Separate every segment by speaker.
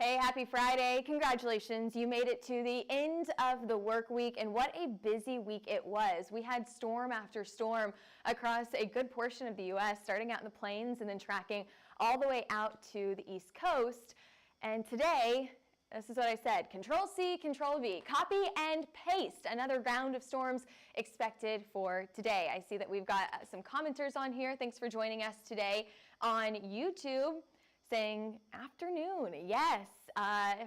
Speaker 1: Hey, happy Friday. Congratulations. You made it to the end of the work week, and what a busy week it was. We had storm after storm across a good portion of the U.S., starting out in the plains and then tracking all the way out to the East Coast. And today, this is what I said, Ctrl+C, Ctrl+V, copy and paste. Another round of storms expected for today. I see that we've got some commenters on here. Thanks for joining us today on YouTube. Saying afternoon, yes,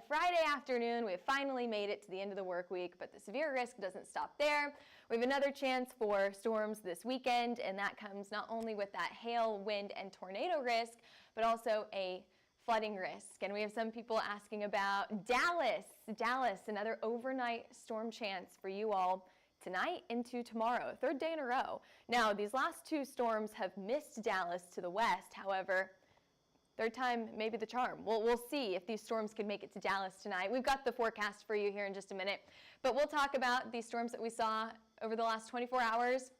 Speaker 1: Friday afternoon, we have finally made it to the end of the work week, but the severe risk doesn't stop there. We have another chance for storms this weekend, and that comes not only with that hail, wind, and tornado risk, but also a flooding risk. And we have some people asking about Dallas, another overnight storm chance for you all tonight into tomorrow, third day in a row. Now, these last two storms have missed Dallas to the west, however, third time, maybe the charm. We'll see if these storms can make it to Dallas tonight. We've got the forecast for you here in just a minute. But we'll talk about these storms that we saw over the last 24 hours.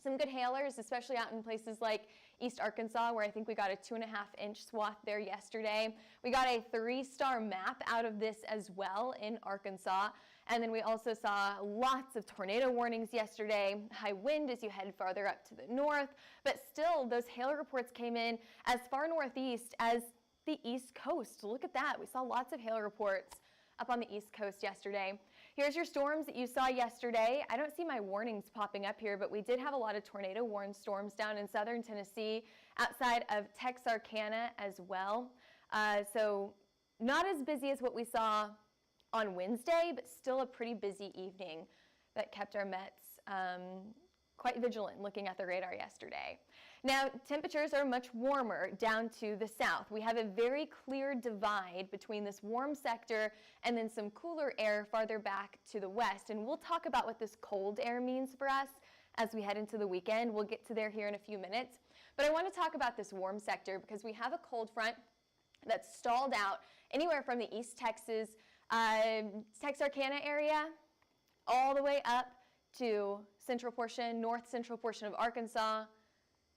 Speaker 1: Some good hailers, especially out in places like East Arkansas, where I think we got a 2.5-inch swath there yesterday. We got a 3-star map out of this as well in Arkansas. And then we also saw lots of tornado warnings yesterday, high wind as you head farther up to the north. But still, those hail reports came in as far northeast as the East Coast. Look at that. We saw lots of hail reports up on the East Coast yesterday. Here's your storms that you saw yesterday. I don't see my warnings popping up here, but we did have a lot of tornado warned storms down in southern Tennessee, outside of Texarkana as well. So not as busy as what we saw on Wednesday, but still a pretty busy evening that kept our Mets quite vigilant looking at the radar yesterday. Now, temperatures are much warmer down to the south. We have a very clear divide between this warm sector and then some cooler air farther back to the west. And we'll talk about what this cold air means for us as we head into the weekend. We'll get to there here in a few minutes. But I want to talk about this warm sector because we have a cold front that's stalled out anywhere from the East Texas, Texarkana area, all the way up to north central portion of Arkansas,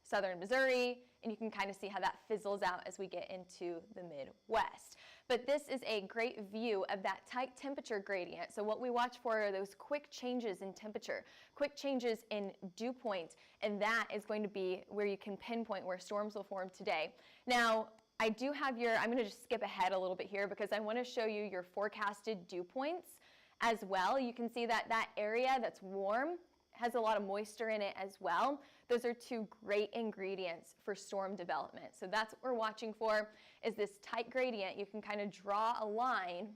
Speaker 1: southern Missouri, and you can kind of see how that fizzles out as we get into the Midwest. But this is a great view of that tight temperature gradient. So what we watch for are those quick changes in temperature, quick changes in dew point, and that is going to be where you can pinpoint where storms will form today. Now, I do have I'm going to just skip ahead a little bit here because I want to show you your forecasted dew points as well. You can see that that area that's warm has a lot of moisture in it as well. Those are two great ingredients for storm development. So that's what we're watching for, is this tight gradient. You can kind of draw a line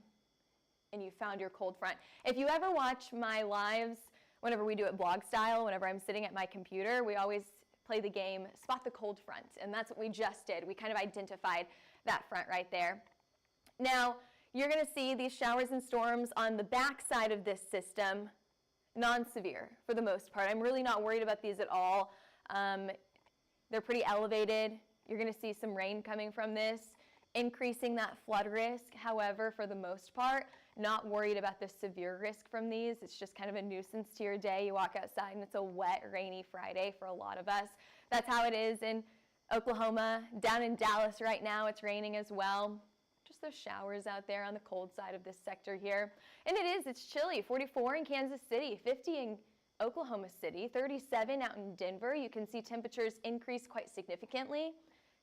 Speaker 1: and you found your cold front. If you ever watch my lives, whenever we do it blog style, whenever I'm sitting at my computer, we always play the game Spot the Cold Front, and that's what we just did. We kind of identified that front right there. Now, you're going to see these showers and storms on the back side of this system, non-severe for the most part. I'm really not worried about these at all. They're pretty elevated. You're going to see some rain coming from this, increasing that flood risk. However, for the most part, not worried about the severe risk from these. It's just kind of a nuisance to your day. You walk outside and it's a wet, rainy Friday for a lot of us. That's how it is in Oklahoma. Down in Dallas right now, it's raining as well. Just those showers out there on the cold side of this sector here. And it's chilly, 44 in Kansas City, 50 in Oklahoma City, 37 out in Denver. You can see temperatures increase quite significantly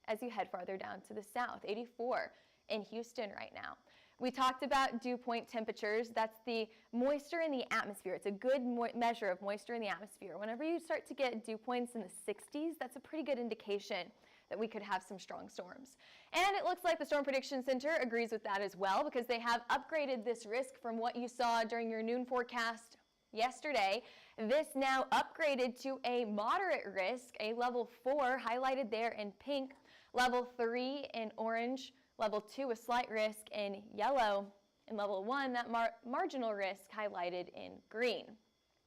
Speaker 1: as you head farther down to the south, 84 in Houston right now. We talked about dew point temperatures. That's the moisture in the atmosphere. It's a good measure of moisture in the atmosphere. Whenever you start to get dew points in the 60s, that's a pretty good indication that we could have some strong storms. And it looks like the Storm Prediction Center agrees with that as well, because they have upgraded this risk from what you saw during your noon forecast yesterday. This now upgraded to a moderate risk, a level 4 highlighted there in pink, level 3 in orange, level 2 a slight risk in yellow, and level 1 that marginal risk highlighted in green.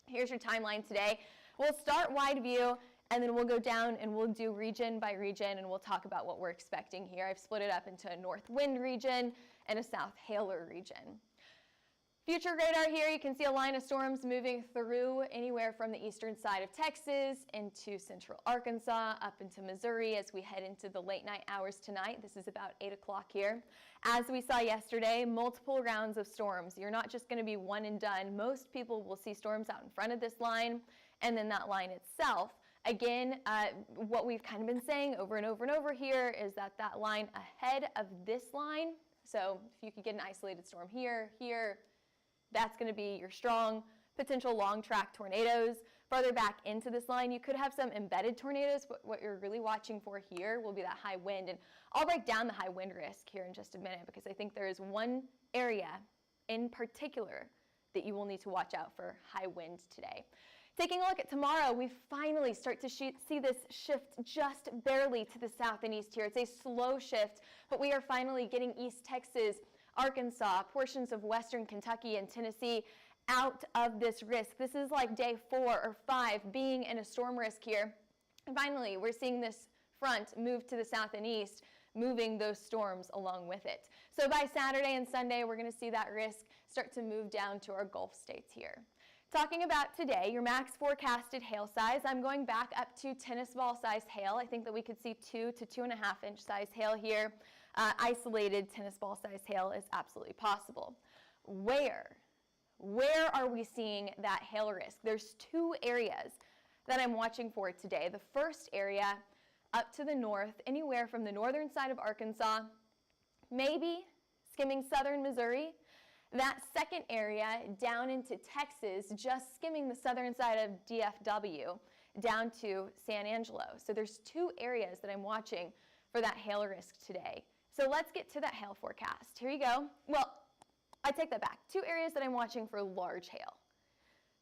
Speaker 1: Here's your timeline today. We'll start wide view, and then we'll go down and we'll do region by region, and we'll talk about what we're expecting here. I've split it up into a north wind region and a south hailer region. Future radar here, you can see a line of storms moving through anywhere from the eastern side of Texas into central Arkansas, up into Missouri as we head into the late night hours tonight. This is about 8 o'clock here. As we saw yesterday, multiple rounds of storms. You're not just going to be one and done. Most people will see storms out in front of this line and then that line itself. Again, what we've kind of been saying over and over and over here is that that line ahead of this line, so if you could get an isolated storm here, that's going to be your strong potential long track tornadoes. Farther back into this line, you could have some embedded tornadoes, but what you're really watching for here will be that high wind. And I'll break down the high wind risk here in just a minute because I think there is one area in particular that you will need to watch out for high wind today. Taking a look at tomorrow, we finally start to see this shift just barely to the south and east here. It's a slow shift, but we are finally getting East Texas, Arkansas, portions of western Kentucky and Tennessee out of this risk. This is like day 4 or 5 being in a storm risk here. And finally, we're seeing this front move to the south and east, moving those storms along with it. So by Saturday and Sunday, we're going to see that risk start to move down to our Gulf states here. Talking about today, your max forecasted hail size, I'm going back up to tennis ball size hail. I think that we could see 2 to 2.5 inch size hail here. Isolated tennis ball size hail is absolutely possible. Where are we seeing that hail risk? There's 2 areas that I'm watching for today. The first area up to the north, anywhere from the northern side of Arkansas, maybe skimming southern Missouri. That second area down into Texas, just skimming the southern side of DFW down to San Angelo. So there's 2 areas that I'm watching for that hail risk today. So let's get to that hail forecast. Here you go. Well, I take that back. 2 areas that I'm watching for large hail.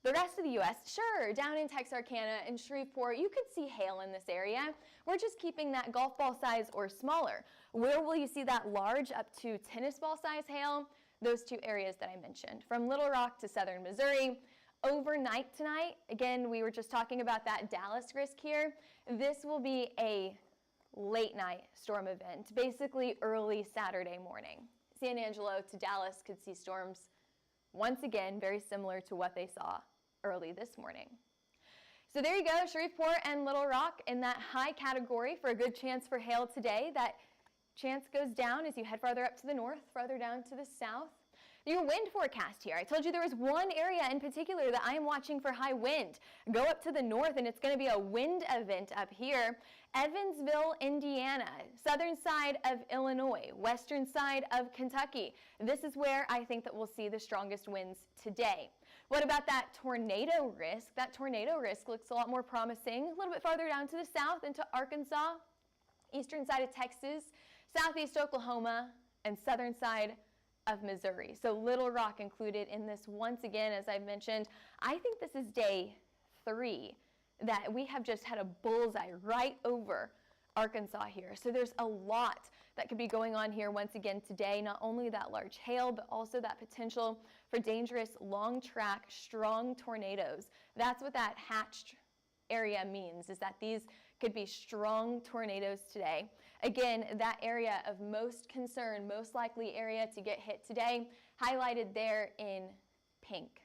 Speaker 1: The rest of the U.S., sure, down in Texarkana and Shreveport, you could see hail in this area. We're just keeping that golf ball size or smaller. Where will you see that large up to tennis ball size hail? Those 2 areas that I mentioned, from Little Rock to southern Missouri. Overnight tonight, again, we were just talking about that Dallas risk here. This will be a late night storm event, basically early Saturday morning. San Angelo to Dallas could see storms once again very similar to what they saw early this morning. So there you go, Shreveport and Little Rock in that high category for a good chance for hail today. That chance goes down as you head farther up to the north, farther down to the south. Your wind forecast here. I told you there was one area in particular that I am watching for high wind. Go up to the north and it's going to be a wind event up here. Evansville, Indiana, southern side of Illinois, western side of Kentucky. This is where I think that we'll see the strongest winds today. What about that tornado risk? That tornado risk looks a lot more promising. A little bit farther down to the south into Arkansas, eastern side of Texas, southeast Oklahoma, and southern side of Missouri. So Little Rock included in this once again, as I've mentioned. I think this is day 3 that we have just had a bullseye right over Arkansas here. So there's a lot that could be going on here once again today. Not only that large hail, but also that potential for dangerous long track, strong tornadoes. That's what that hatched area means, is that these could be strong tornadoes today. Again, that area of most concern, most likely area to get hit today, highlighted there in pink.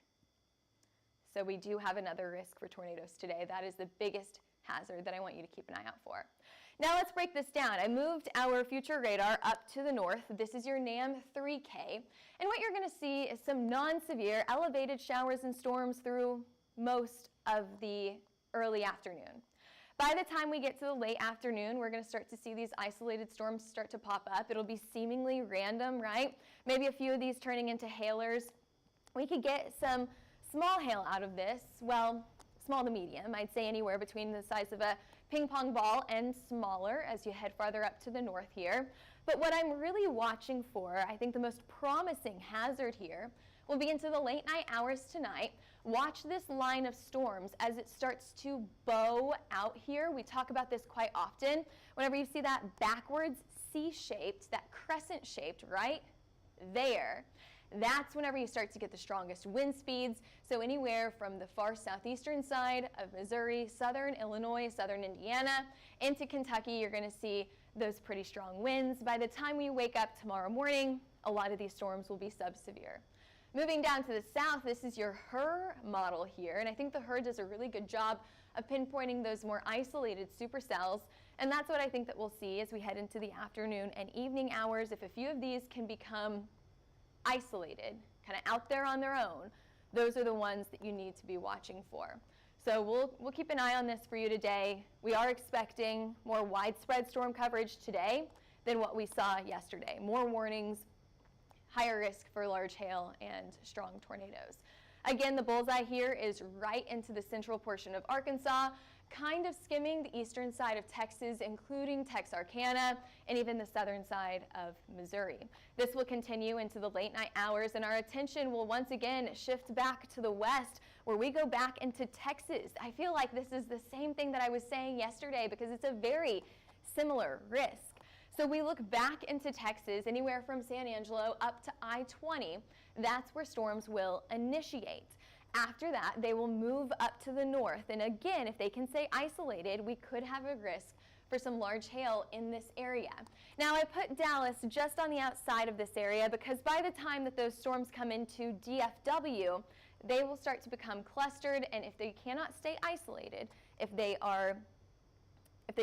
Speaker 1: So we do have another risk for tornadoes today. That is the biggest hazard that I want you to keep an eye out for. Now let's break this down. I moved our future radar up to the north. This is your NAM 3K. And what you're going to see is some non-severe elevated showers and storms through most of the early afternoon. By the time we get to the late afternoon, we're going to start to see these isolated storms start to pop up. It'll be seemingly random, right? Maybe a few of these turning into hailers. We could get some small hail out of this. Well, small to medium. I'd say anywhere between the size of a ping pong ball and smaller as you head farther up to the north here. But what I'm really watching for, I think the most promising hazard here, will be into the late night hours tonight. Watch this line of storms as it starts to bow out here. We talk about this quite often. Whenever you see that backwards C-shaped, that crescent-shaped right there, that's whenever you start to get the strongest wind speeds. So anywhere from the far southeastern side of Missouri, southern Illinois, southern Indiana, into Kentucky, you're going to see those pretty strong winds. By the time we wake up tomorrow morning, a lot of these storms will be sub-severe. Moving down to the south, this is your HRRR model here, and I think the HRRR does a really good job of pinpointing those more isolated supercells, and that's what I think that we'll see as we head into the afternoon and evening hours. If a few of these can become isolated, kind of out there on their own, those are the ones that you need to be watching for. So we'll keep an eye on this for you today. We are expecting more widespread storm coverage today than what we saw yesterday. More warnings, higher risk for large hail and strong tornadoes. Again, the bullseye here is right into the central portion of Arkansas, kind of skimming the eastern side of Texas, including Texarkana, and even the southern side of Missouri. This will continue into the late night hours, and our attention will once again shift back to the west, where we go back into Texas. I feel like this is the same thing that I was saying yesterday because it's a very similar risk. So we look back into Texas, anywhere from San Angelo up to I-20. That's where storms will initiate. After that, they will move up to the north. And again, if they can stay isolated, we could have a risk for some large hail in this area. Now, I put Dallas just on the outside of this area because by the time that those storms come into DFW, they will start to become clustered, and if they cannot stay isolated, if they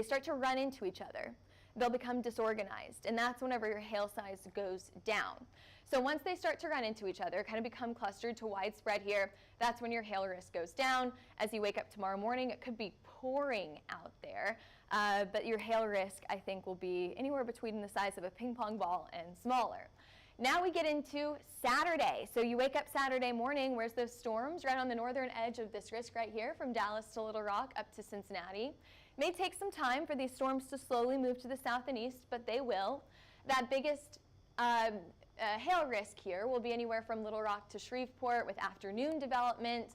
Speaker 1: start to run into each other, they'll become disorganized, and that's whenever your hail size goes down. So once they start to run into each other, kind of become clustered to widespread here, that's when your hail risk goes down. As you wake up tomorrow morning, it could be pouring out there, but your hail risk, I think, will be anywhere between the size of a ping pong ball and smaller. Now we get into Saturday. So you wake up Saturday morning, where's those storms? Right on the northern edge of this risk right here, from Dallas to Little Rock up to Cincinnati. It may take some time for these storms to slowly move to the south and east, but they will. That biggest hail risk here will be anywhere from Little Rock to Shreveport with afternoon development,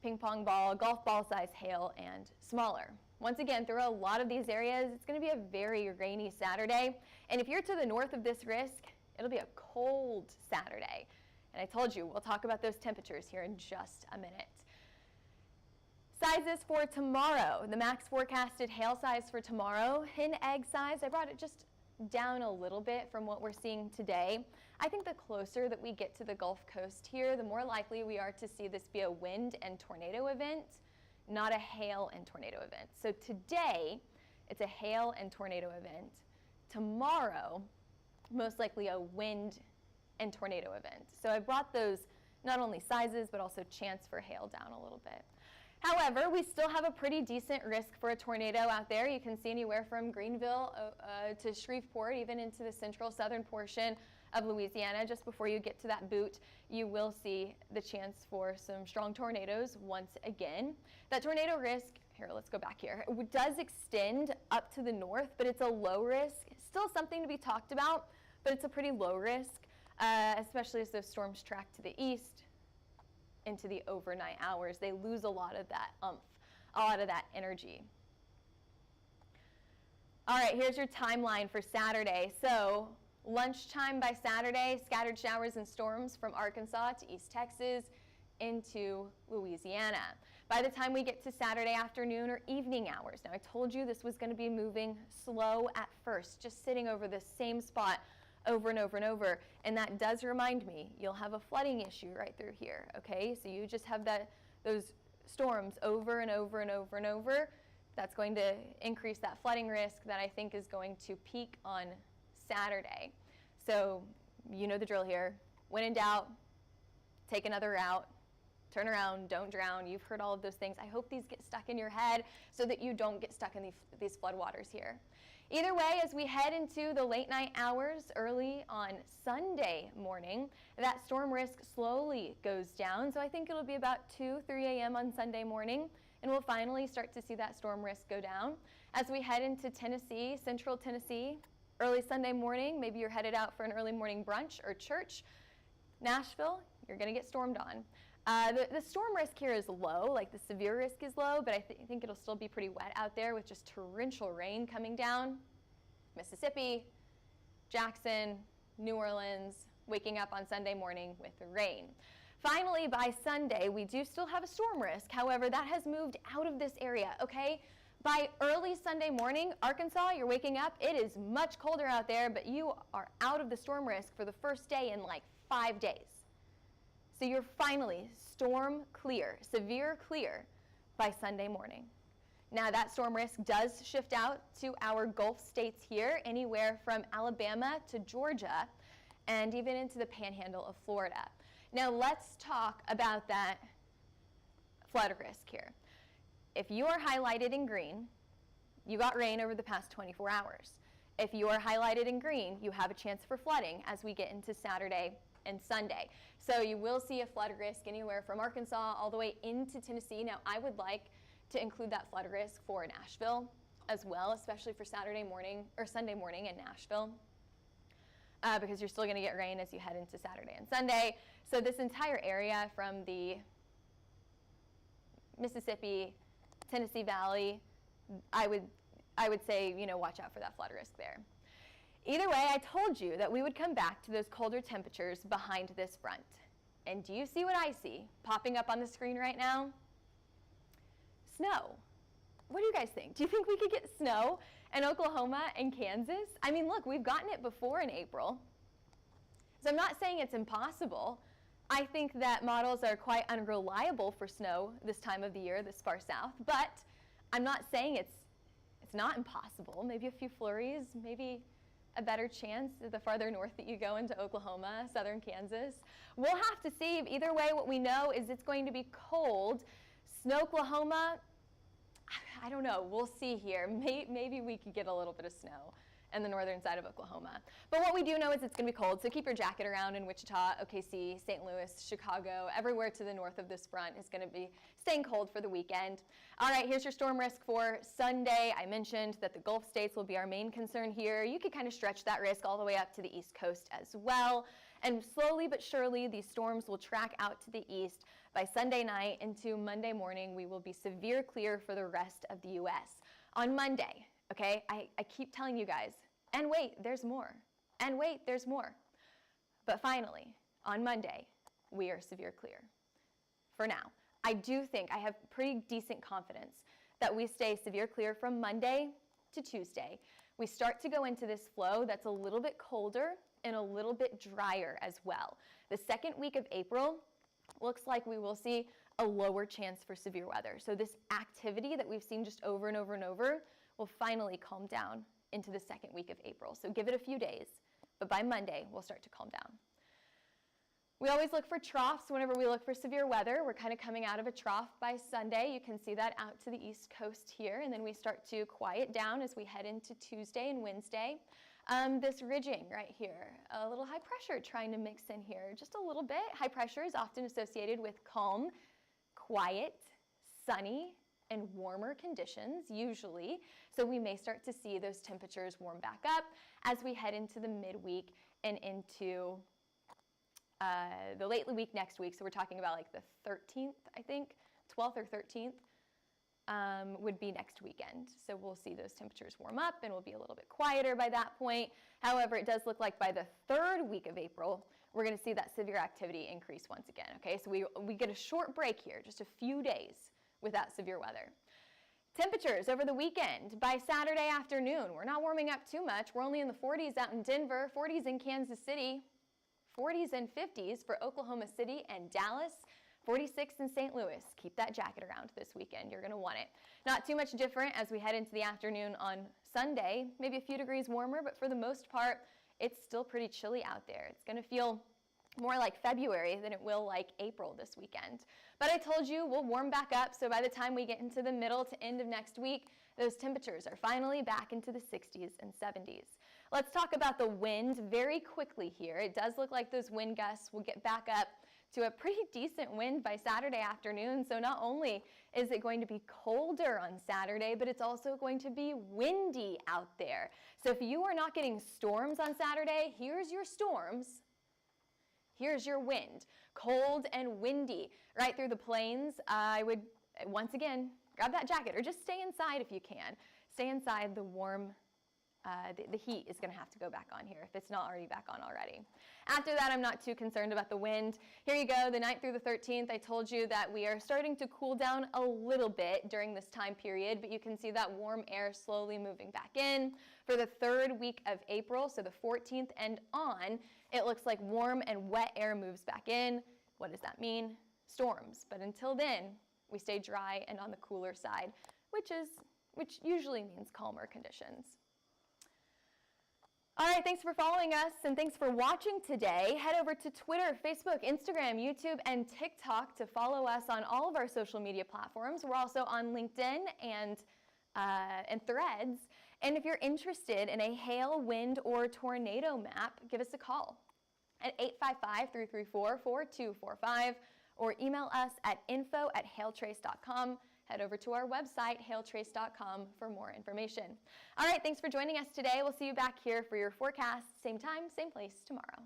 Speaker 1: ping pong ball, golf ball size hail, and smaller. Once again, through a lot of these areas, it's going to be a very rainy Saturday. And if you're to the north of this risk, it'll be a cold Saturday. And I told you, we'll talk about those temperatures here in just a minute. Sizes for tomorrow. The max forecasted hail size for tomorrow, hen egg size, I brought it just down a little bit from what we're seeing today. I think the closer that we get to the Gulf Coast here, the more likely we are to see this be a wind and tornado event, not a hail and tornado event. So today, it's a hail and tornado event. Tomorrow, most likely a wind and tornado event. So I brought those not only sizes, but also chance for hail down a little bit. However, we still have a pretty decent risk for a tornado out there. You can see anywhere from Greenville to Shreveport, even into the central southern portion of Louisiana. Just before you get to that boot, you will see the chance for some strong tornadoes once again. That tornado risk, here, let's go back here, it does extend up to the north, but it's a low risk. Still something to be talked about, but it's a pretty low risk, especially as those storms track to the east into the overnight hours. They lose a lot of that a lot of that energy. All right, here's your timeline for Saturday. So lunchtime by Saturday, scattered showers and storms from Arkansas to East Texas into Louisiana. By the time we get to Saturday afternoon or evening hours, now I told you this was going to be moving slow at first, just sitting over the same spot over and over and over, and that does remind me you'll have a flooding issue right through here, okay? So you just have those storms over and over and over and over. That's going to increase that flooding risk that I think is going to peak on Saturday. So you know the drill here. When in doubt, take another route, turn around, don't drown. You've heard all of those things. I hope these get stuck in your head so that you don't get stuck in these floodwaters here. Either way, as we head into the late night hours early on Sunday morning, that storm risk slowly goes down. So I think it'll be about 2, 3 a.m. on Sunday morning, and we'll finally start to see that storm risk go down. As we head into Tennessee, central Tennessee, early Sunday morning, maybe you're headed out for an early morning brunch or church. Nashville, you're going to get stormed on. The storm risk here is low, like the severe risk is low, but I think it'll still be pretty wet out there with just torrential rain coming down. Mississippi, Jackson, New Orleans, waking up on Sunday morning with the rain. Finally, by Sunday, we do still have a storm risk. However, that has moved out of this area, okay? By early Sunday morning, Arkansas, you're waking up, it is much colder out there, but you are out of the storm risk for the first day in like 5 days. So you're finally storm clear, severe clear by Sunday morning. Now that storm risk does shift out to our Gulf states here, anywhere from Alabama to Georgia, and even into the panhandle of Florida. Now let's talk about that flood risk here. If you are highlighted in green, you got rain over the past 24 hours. If you are highlighted in green, you have a chance for flooding as we get into Saturday and Sunday. So you will see a flood risk anywhere from Arkansas all the way into Tennessee. Now I would like to include that flood risk for Nashville as well, especially for Saturday morning or Sunday morning in Nashville, because you're still going to get rain as you head into Saturday and Sunday. So this entire area from the Mississippi, Tennessee Valley, I would say, watch out for that flood risk there. Either way, I told you that we would come back to those colder temperatures behind this front. And do you see what I see popping up on the screen right now? Snow. What do you guys think? Do you think we could get snow in Oklahoma and Kansas? I mean, look, we've gotten it before in April. So I'm not saying it's impossible. I think that models are quite unreliable for snow this time of the year, this far south, but I'm not saying it's not impossible. Maybe a few flurries, maybe a better chance the farther north that you go into Oklahoma, southern Kansas. We'll have to see. Either way, what we know is it's going to be cold. Snow, Oklahoma, I don't know. We'll see here. Maybe we could get a little bit of snow in the northern side of Oklahoma. But what we do know is it's going to be cold, so keep your jacket around in Wichita, OKC, St. Louis, Chicago. Everywhere to the north of this front is going to be staying cold for the weekend. All right, here's your storm risk for Sunday. I mentioned that the Gulf states will be our main concern here. You could kind of stretch that risk all the way up to the East Coast as well. And slowly but surely, these storms will track out to the east. By Sunday night into Monday morning, we will be severe clear for the rest of the U.S. On Monday, okay, I keep telling you guys, and wait, there's more. And wait, there's more. But finally, on Monday, we are severe clear. For now, I do think I have pretty decent confidence that we stay severe clear from Monday to Tuesday. We start to go into this flow that's a little bit colder and a little bit drier as well. The second week of April looks like we will see a lower chance for severe weather. So this activity that we've seen just over and over and over will finally calm down into the second week of April. So give it a few days, but by Monday, we'll start to calm down. We always look for troughs whenever we look for severe weather. We're kind of coming out of a trough by Sunday. You can see that out to the East Coast here, and then we start to quiet down as we head into Tuesday and Wednesday. This ridging right here, a little high pressure trying to mix in here just a little bit. High pressure is often associated with calm, quiet, sunny, and warmer conditions usually. So we may start to see those temperatures warm back up as we head into the midweek and into the late week next week. So we're talking about like the 13th, I think, 12th or 13th. Would be next weekend. So we'll see those temperatures warm up and we'll be a little bit quieter by that point. However, it does look like by the third week of April, we're going to see that severe activity increase once again. Okay, so we get a short break here, just a few days without severe weather. Temperatures over the weekend. By Saturday afternoon, we're not warming up too much. We're only in the 40s out in Denver, 40s in Kansas City, 40s and 50s for Oklahoma City and Dallas. 46 in St. Louis. Keep that jacket around this weekend. You're going to want it. Not too much different as we head into the afternoon on Sunday. Maybe a few degrees warmer, but for the most part, it's still pretty chilly out there. It's going to feel more like February than it will like April this weekend. But I told you we'll warm back up, so by the time we get into the middle to end of next week, those temperatures are finally back into the 60s and 70s. Let's talk about the wind very quickly here. It does look like those wind gusts will get back up to a pretty decent wind by Saturday afternoon. So not only is it going to be colder on Saturday, but it's also going to be windy out there. So if you are not getting storms on Saturday, here's your storms. Here's your wind. Cold and windy right through the plains. I would, once again, grab that jacket or just stay inside if you can. Stay inside. The warm the heat is going to have to go back on here if it's not already back on already. After that, I'm not too concerned about the wind. Here you go, the 9th through the 13th. I told you that we are starting to cool down a little bit during this time period, but you can see that warm air slowly moving back in. For the third week of April, so the 14th and on, it looks like warm and wet air moves back in. What does that mean? Storms. But until then, we stay dry and on the cooler side, which usually means calmer conditions. All right, thanks for following us and thanks for watching today. Head over to Twitter, Facebook, Instagram, YouTube, and TikTok to follow us on all of our social media platforms. We're also on LinkedIn and Threads. And if you're interested in a hail, wind, or tornado map, give us a call at 855-334-4245 or email us at info@hailtrace.com. Head over to our website, hailtrace.com, for more information. All right, thanks for joining us today. We'll see you back here for your forecast, same time, same place tomorrow.